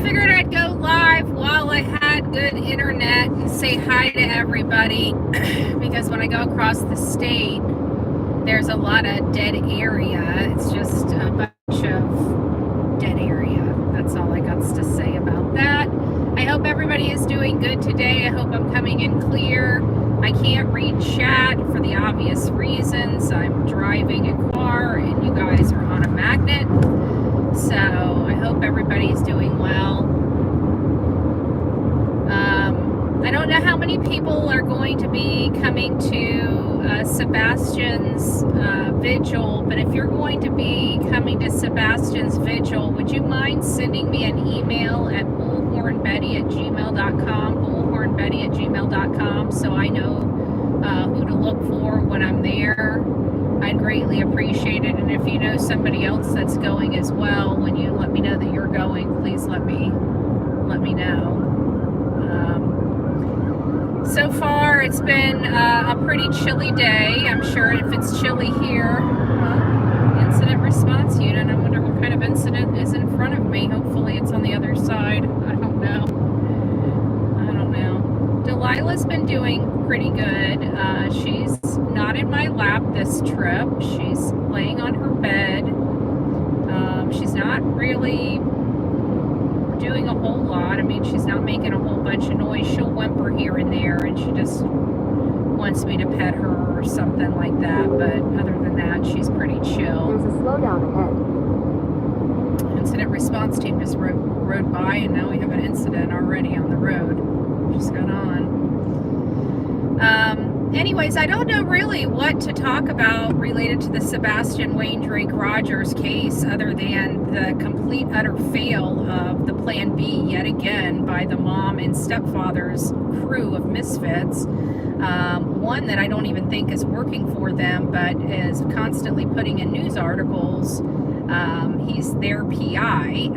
figured I'd go live while I had good internet and say hi to everybody because when I go across the state, there's a lot of dead area. It's just a bunch of dead area. That's all I got to say about that. I hope everybody is doing good today. I hope I'm coming in clear. I can't read chat for the obvious reasons. I'm driving a car and you guys are on a magnet. So I hope everybody's doing well. I don't know how many people are going to be coming to Sebastian's vigil, but if you're going to be coming to Sebastian's vigil, would you mind sending me an email at bullhornbetty@gmail.com, bullhornbetty@gmail.com, so I know who to look for when I'm there? I'd greatly appreciate it. And if you know somebody else that's going as well, when you let me know that you're going, please let me know. So far, it's been a pretty chilly day. I'm sure if it's chilly here, incident response unit. I wonder what kind of incident is in front of me. Hopefully, it's on the other side. I don't know. Delilah's been doing pretty good. She's not in my lap this trip. She's laying on her bed. She's not really doing a whole lot. I mean, she's not making a whole bunch of noise. She'll whimper here and there, and she just wants me to pet her or something like that. But other than that, she's pretty chill. There's a slowdown ahead. Incident response team just rode by, and now we have an incident already on the road. Just got on. Anyways, I don't know really what to talk about related to the Sebastian Wayne Drake Rogers case other than the complete utter fail of the Plan B yet again by the mom and stepfather's crew of misfits. One that I don't even think is working for them, but is constantly putting in news articles. He's their PI.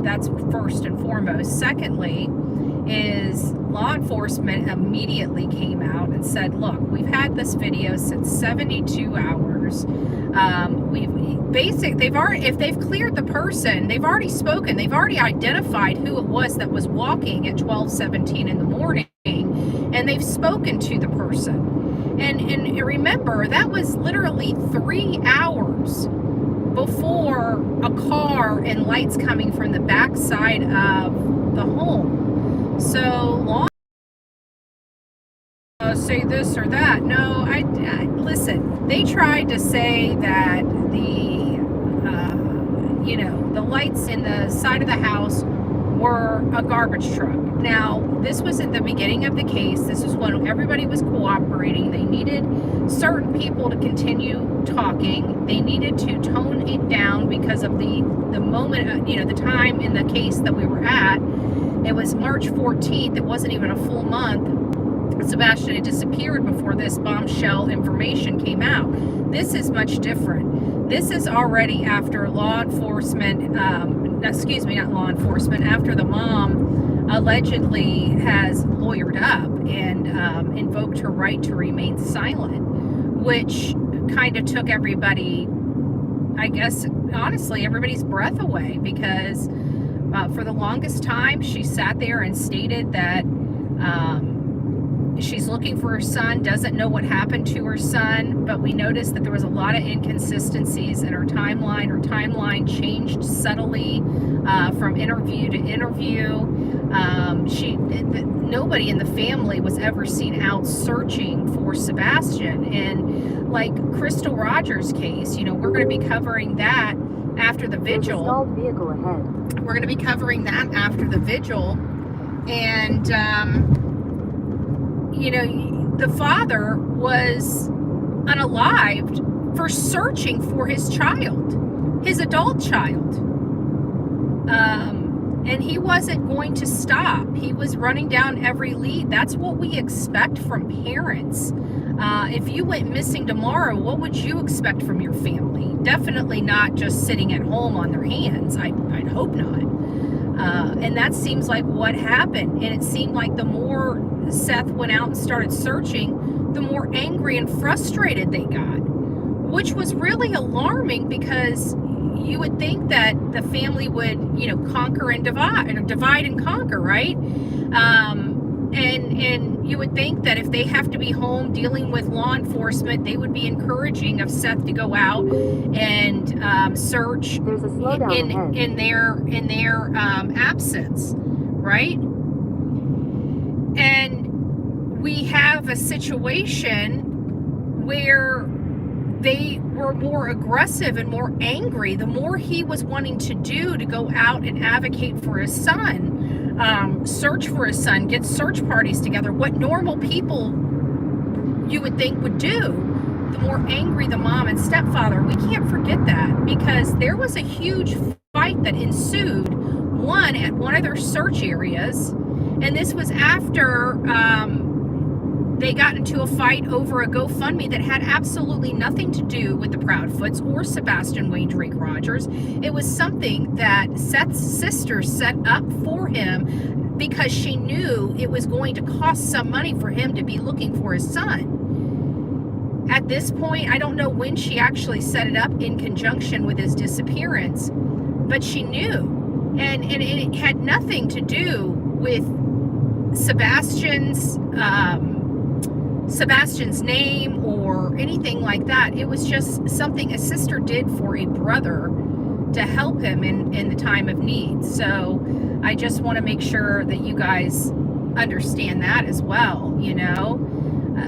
That's first and foremost. Secondly, is law enforcement immediately came out and said, look, we've had this video since 72 hours. If they've cleared the person, they've already spoken, they've already identified who it was that was walking at 12:17 in the morning, and they've spoken to the person. And remember, that was literally 3 hours before a car and lights coming from the back side of the home. So long say this or that. No, I listen. They tried to say that the lights in the side of the house were a garbage truck. Now, this was at the beginning of the case. This is when everybody was cooperating. They needed certain people to continue talking. They needed to tone it down because of the moment, the time in the case that we were at. It was March 14th. It wasn't even a full month. Sebastian had disappeared before this bombshell information came out. This is much different. This is already after law enforcement, after the mom allegedly has lawyered up and invoked her right to remain silent, which kind of took everybody, I guess, honestly, everybody's breath away, because for the longest time, she sat there and stated that she's looking for her son, doesn't know what happened to her son, but we noticed that there was a lot of inconsistencies in her timeline. Her timeline changed subtly from interview to interview. Nobody in the family was ever seen out searching for Sebastian. And like Crystal Rogers' case, we're going to be covering that after the vigil. There's a stalled vehicle ahead. We're going to be covering that after the vigil. And the father was unalived for searching for his child, his adult child. And he wasn't going to stop. He was running down every lead. That's what we expect from parents. If you went missing tomorrow, what would you expect from your family? Definitely not just sitting at home on their hands. I'd hope not. And that seems like what happened. And it seemed like the more Seth went out and started searching, the more angry and frustrated they got, which was really alarming, because you would think that the family would, conquer and divide, or divide and conquer, right? And you would think that if they have to be home dealing with law enforcement, they would be encouraging of Seth to go out and search There's a slowdown ahead. in their absence, right? And we have a situation where they were more aggressive and more angry the more he was wanting to do to go out and advocate for his son, search for his son, get search parties together, what normal people you would think would do. The more angry the mom and stepfather. We can't forget that, because there was a huge fight that ensued, one at one of their search areas, and this was after they got into a fight over a GoFundMe that had absolutely nothing to do with the Proudfoots or Sebastian Wayne Drake Rogers. It was something that Seth's sister set up for him because she knew it was going to cost some money for him to be looking for his son. At this point, I don't know when she actually set it up in conjunction with his disappearance, but she knew. And it had nothing to do with Sebastian's name or anything like that. It was just something a sister did for a brother to help him in the time of need. So I just want to make sure that you guys understand that as well.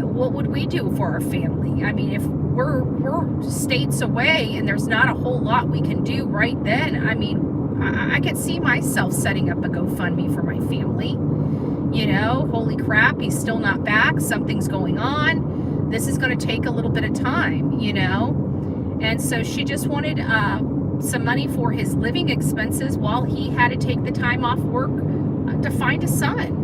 What would we do for our family? I mean, if we're states away and there's not a whole lot we can do right then, I mean, I could see myself setting up a GoFundMe for my family. Holy crap, he's still not back. Something's going on. This is going to take a little bit of time, And so she just wanted some money for his living expenses while he had to take the time off work to find a son.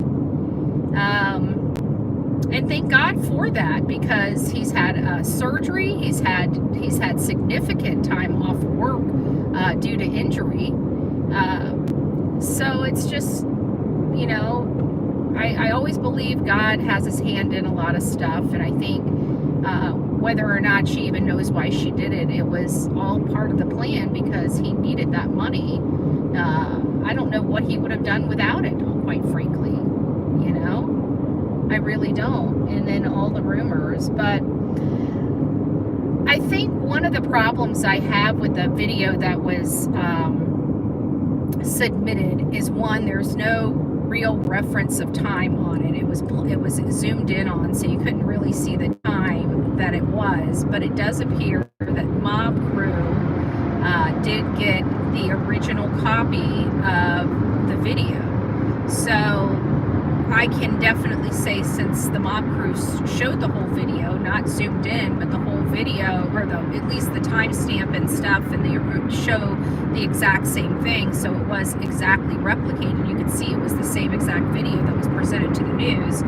And thank God for that, because he's had surgery. He's had significant time off work due to injury. So it's just, I always believe God has his hand in a lot of stuff, and I think whether or not she even knows why she did it, it was all part of the plan because he needed that money. I don't know what he would have done without it, quite frankly. I really don't. And then all the rumors. But I think one of the problems I have with the video that was submitted is, one, there's no real reference of time on it. It was zoomed in on, so you couldn't really see the time that it was. But it does appear that Mob Crew did get the original copy of the video. So I can definitely say, since the Mob Crew showed the whole video, not zoomed in, but the whole video, or at least the timestamp and stuff, and they show the exact same thing, so it was exactly replicated. You could see it was the same exact video that was presented to the news.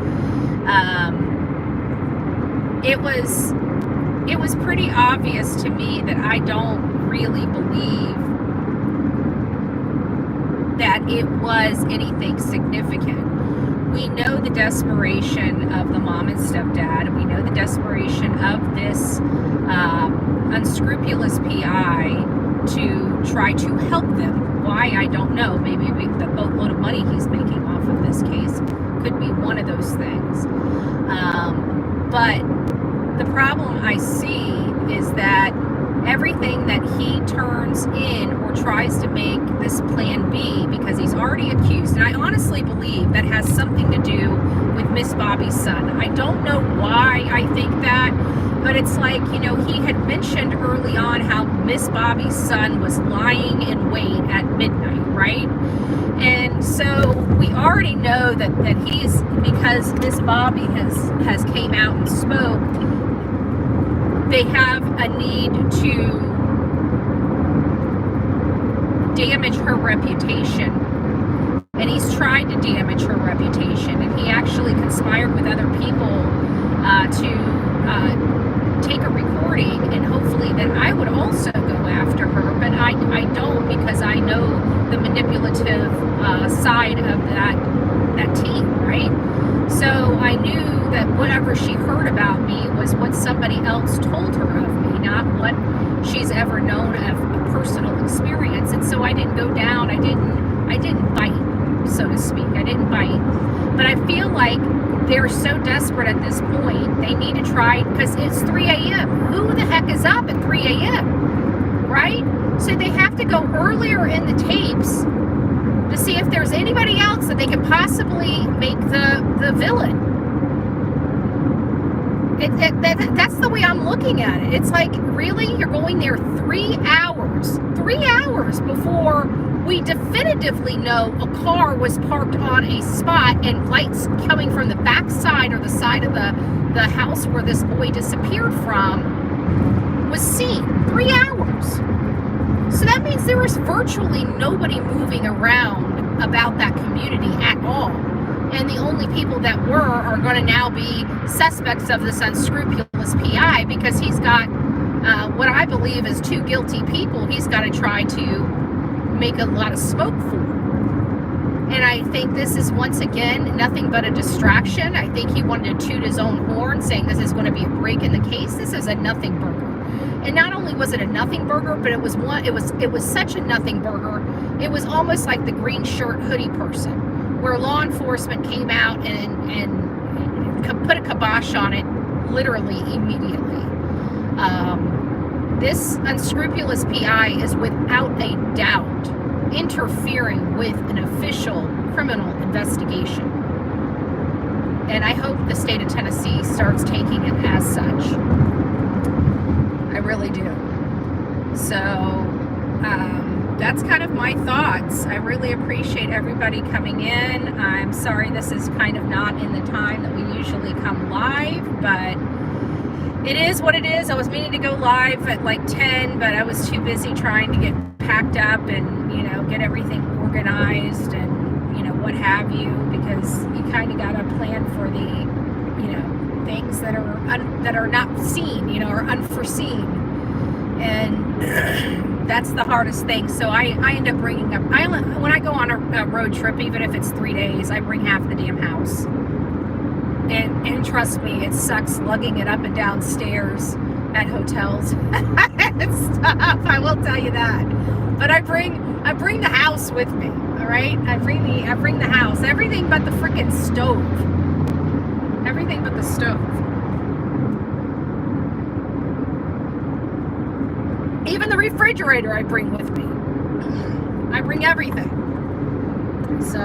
It was pretty obvious to me that I don't really believe that it was anything significant. We know the desperation of the mom and stepdad. We know the desperation of this unscrupulous PI to try to help them. Why, I don't know. Maybe the boatload of money he's making off of this case could be one of those things. But the problem I see is that everything that he turns in or tries to make this plan B, because he's already accused, and I honestly believe that has something to do with Miss Bobby's son. I don't know why I think that, but it's like, he had mentioned early on how Miss Bobby's son was lying in wait at midnight, right? And so we already know that he's, because Miss Bobby has came out and spoke, they have a need to damage her reputation. And he's tried to damage her reputation. And he actually conspired with other people to take a recording, and hopefully then I would also go after her. But I don't, because I know the manipulative side of that team, right? So I knew that whatever she heard about me was what somebody else told her of me, not what she's ever known of a personal experience. And so I didn't go down. I didn't bite, so to speak. I didn't bite. But I feel like they're so desperate at this point. They need to try, because it's 3 a.m. Who the heck is up at 3 a.m., right? So they have to go earlier in the tapes to see if there's anybody else that they could possibly make the villain. That's the way I'm looking at it. It's like, really? You're going there 3 hours? 3 hours before we definitively know a car was parked on a spot and lights coming from the back side or the side of the house where this boy disappeared from was seen. 3 hours. So that means there was virtually nobody moving around about that community at all. And the only people that were are going to now be suspects of this unscrupulous PI, because he's got what I believe is 2 guilty people he's got to try to make a lot of smoke for. And I think this is, once again, nothing but a distraction. I think he wanted to toot his own horn, saying this is going to be a break in the case. This is a nothing burger. And not only was it a nothing burger, but it was such a nothing burger. It was almost like the green shirt hoodie person, where law enforcement came out and put a kibosh on it literally immediately. This unscrupulous PI is without a doubt interfering with an official criminal investigation. And I hope the state of Tennessee starts taking it as such. I really do. So, that's kind of my thoughts. I really appreciate everybody coming in. I'm sorry this is kind of not in the time that we usually come live, but it is what it is. I was meaning to go live at like 10, but I was too busy trying to get packed up and, get everything organized and, what have you, because you kind of got to plan for the, things that are not seen, or unforeseen. And that's the hardest thing. So I end up bringing up, when I go on a road trip, even if it's 3 days, I bring half the damn house. And trust me, it sucks lugging it up and down stairs at hotels and stuff. I will tell you that. But I bring the house with me. All right, I bring the house, everything but the freaking stove. Everything but the stove. Even the refrigerator I bring with me. I bring everything. So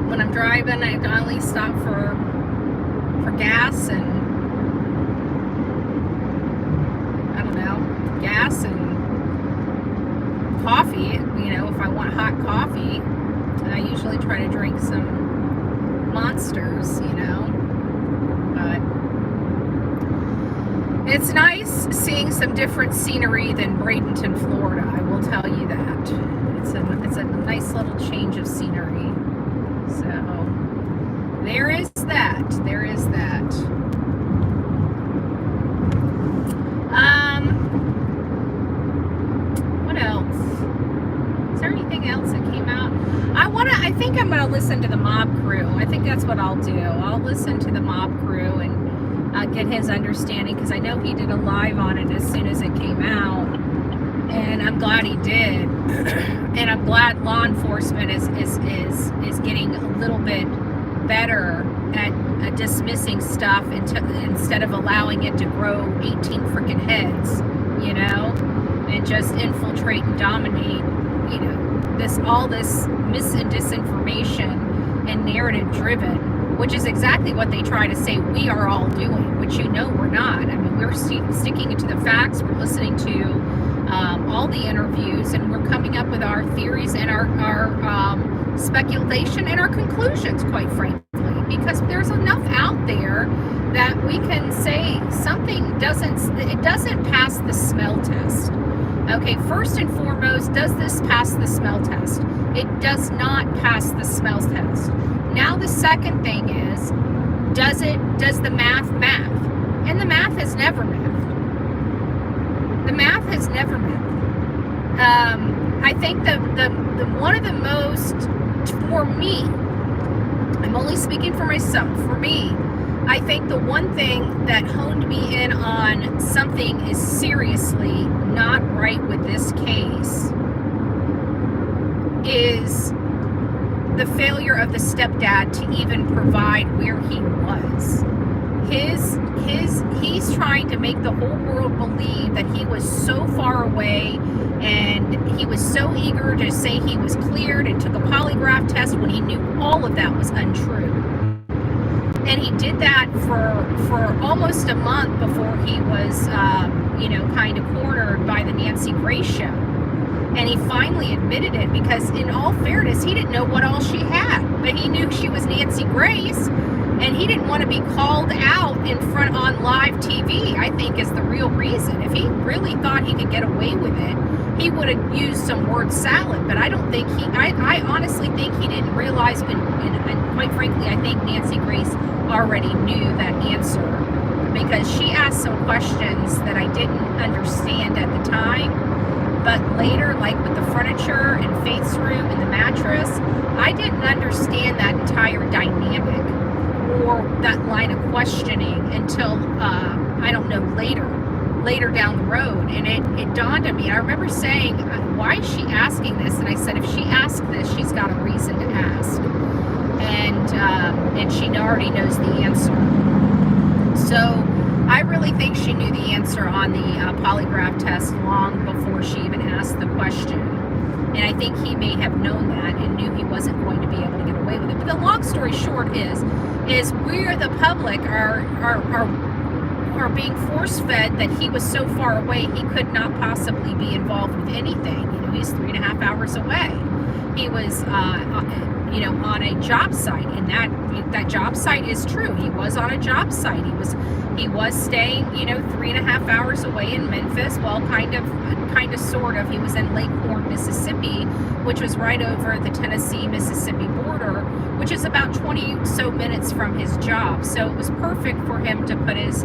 when I'm driving, I only stop for gas and gas and coffee. If I want hot coffee, and I usually try to drink some Monsters, but it's nice seeing some different scenery than Bradenton, Florida. I will tell you that. It's a nice little change of scenery. So there is that. What else? Is there anything else that came out? I think I'm gonna listen to the Mob Crew. I think that's what I'll do. I'll listen to the Mob Crew and get his understanding, because I know he did a live on it as soon as it came out, and I'm glad he did. And I'm glad law enforcement is getting a little bit better at dismissing stuff instead of allowing it to grow 18 freaking heads, and just infiltrate and dominate, all this mis and disinformation and narrative driven, which is exactly what they try to say we are all doing, which we're not. I mean, we're sticking to the facts. We're listening to all the interviews, and we're coming up with our theories and our speculation and our conclusions, quite frankly, because there's enough out there that we can say something doesn't pass the smell test. Okay, first and foremost, does this pass the smell test? It does not pass the smell test. Now the second thing is, does the math? And the math has never mathed. The math has never mathed. I think the one of the most, for me, I'm only speaking for myself, for me, I think the one thing that honed me in on something is seriously not right with this case is the failure of the stepdad to even provide where he was. He's trying to make the whole world believe that he was so far away, and he was so eager to say he was cleared and took a polygraph test when he knew all of that was untrue. And he did that for almost a month before he was, kind of cornered by the Nancy Grace show. And he finally admitted it because, in all fairness, he didn't know what all she had. But he knew she was Nancy Grace, and he didn't want to be called out in front on live TV, I think, is the real reason. If he really thought he could get away with it, he would have used some word salad. But I don't think I honestly think he didn't realize, and quite frankly, I think Nancy Grace already knew that answer, because she asked some questions that I didn't understand at the time. But later, like with the furniture and Faith's room and the mattress, I didn't understand that entire dynamic or that line of questioning until, I don't know, later down the road. And it dawned on me. I remember saying, why is she asking this? And I said, if she asked this, she's got a reason to ask. And she already knows the answer. So I really think she knew the answer on the polygraph test long before she even asked the question. And I think he may have known that and knew he wasn't going to be able to get away with it. But the long story short is we, the public, are being force-fed that he was so far away he could not possibly be involved with anything. He's 3.5 hours away. He was, on a job site, and that job site is true. He was on a job site. He was staying, 3.5 hours away in Memphis. Well, kind of, sort of. He was in Lake Horn, Mississippi, which was right over the Tennessee-Mississippi border, which is about 20 so minutes from his job. So it was perfect for him to put his,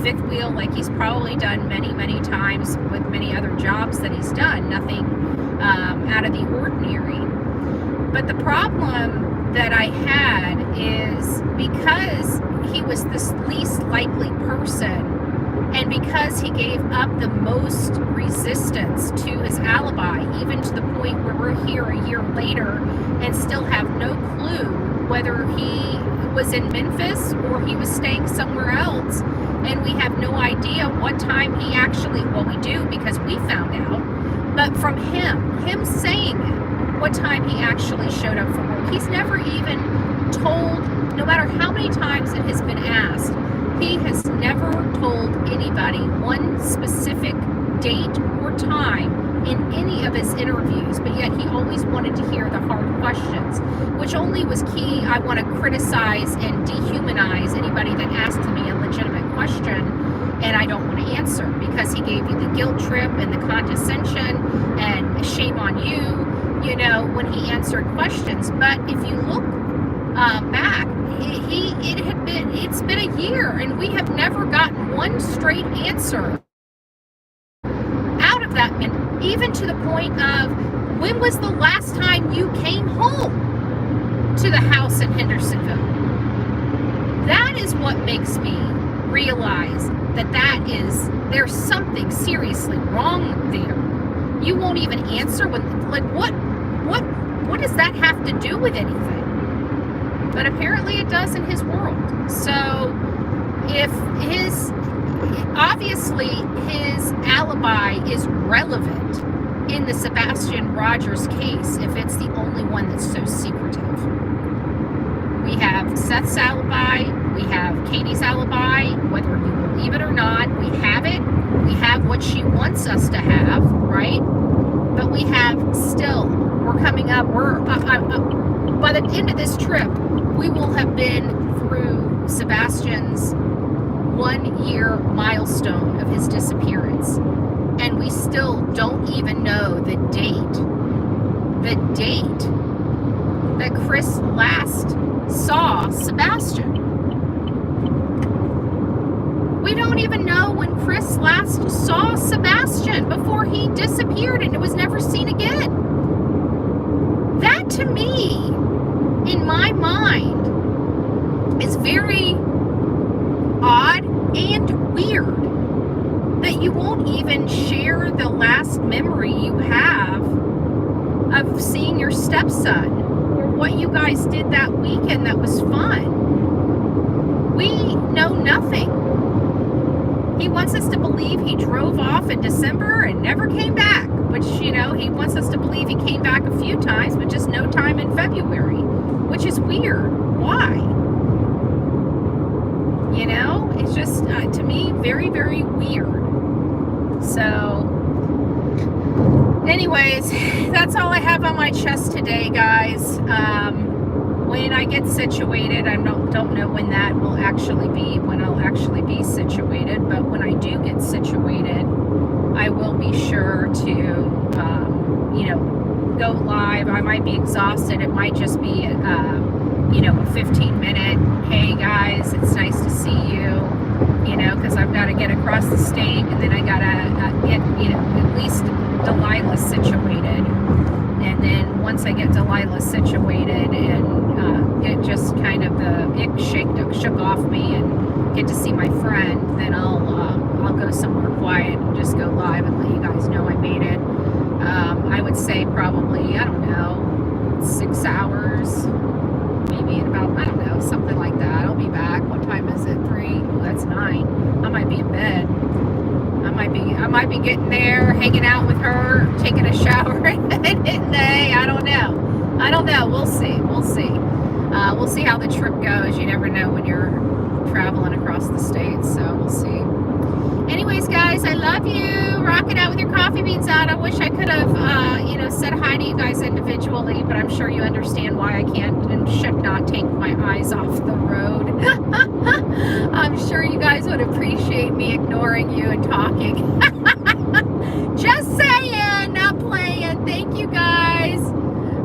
fifth wheel, like he's probably done many, many times with many other jobs that he's done. Nothing out of the ordinary. But the problem that I had is because he was this least likely person, and because he gave up the most resistance to his alibi, even to the point where we're here a year later and still have no clue whether he was in Memphis or he was staying somewhere else, and we have no idea what time he actually, well, we do because we found out, but from him saying it, what time he actually showed up for work. He's never even told, no matter how many times it has been asked, he has never told anybody one specific date or time in any of his interviews, but yet he always wanted to hear the hard questions, which only was key. I want to criticize and dehumanize anybody that asked me a legitimate question, and I don't want to answer, because he gave you the guilt trip and the condescension and shame on you, when he answered questions. But if you look back, it's been a year, and we have never gotten one straight answer out of that, and even to the point of, when was the last time you came home to the house in Hendersonville? That is what makes me realize that there's something seriously wrong there. You won't even answer what does that have to do with anything? But apparently it does in his world. So obviously his alibi is relevant in the Sebastian Rogers case if it's the only one that's so secretive. We have Seth's alibi, we have Katie's alibi, whether you believe it or not, we have it. We have what she wants us to have, right? But we have still, we're coming up, by the end of this trip, we will have been through Sebastian's 1-year milestone of his disappearance. And we still don't even know the date that Chris last saw Sebastian. We don't even know when Chris last saw Sebastian before he disappeared and it was never seen again. That, to me, in my mind, is very odd and weird that you won't even share the last memory you have of seeing your stepson or what you guys did that weekend that was fun. We know nothing. He wants us to believe he drove off in December and never came back, which, you know, he wants us to believe he came back a few times, but just no time in February, which is weird. Why? You know, it's just, to me, very, very weird. So, anyways, that's all I have on my chest today, guys. When I get situated, I don't know when that will actually be, when I'll actually be situated, but when I do get situated, I will be sure to, you know, go live. I might be exhausted. It might just be, you know, a 15-minute, hey guys, it's nice to see you, you know, because I've got to get across the state, and then I got to get, you know, at least Delilah situated. And then once I get Delilah situated and get just kind of the ick shook off me and get to see my friend, then I'll go somewhere quiet and just go live and let you guys know I made it. I would say probably, I don't know, 6 hours, maybe in about, I don't know, something like that. I'll be back. What time is it? 3? Oh, that's 9. I might be in bed. I might be getting there, hanging out with her, taking a shower, and hitting day. I don't know. We'll see. We'll see how the trip goes. You never know when you're traveling across the state, so we'll see. Anyways, guys, I love you. Rock it out with your coffee beans out. I wish I could have, you know, said hi to you guys individually, but I'm sure you understand why I can't and should not take my eyes off the road. I'm sure you guys would appreciate me ignoring you and talking. Just saying, not playing. Thank you, guys.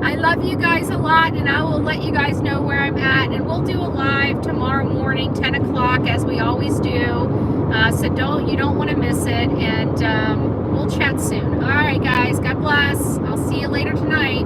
I love you guys a lot, and I will let you guys know where I'm at, and we'll do a live tomorrow morning, 10 o'clock, as we always do. So you don't want to miss it, and we'll chat soon. All right, guys. God bless. I'll see you later tonight.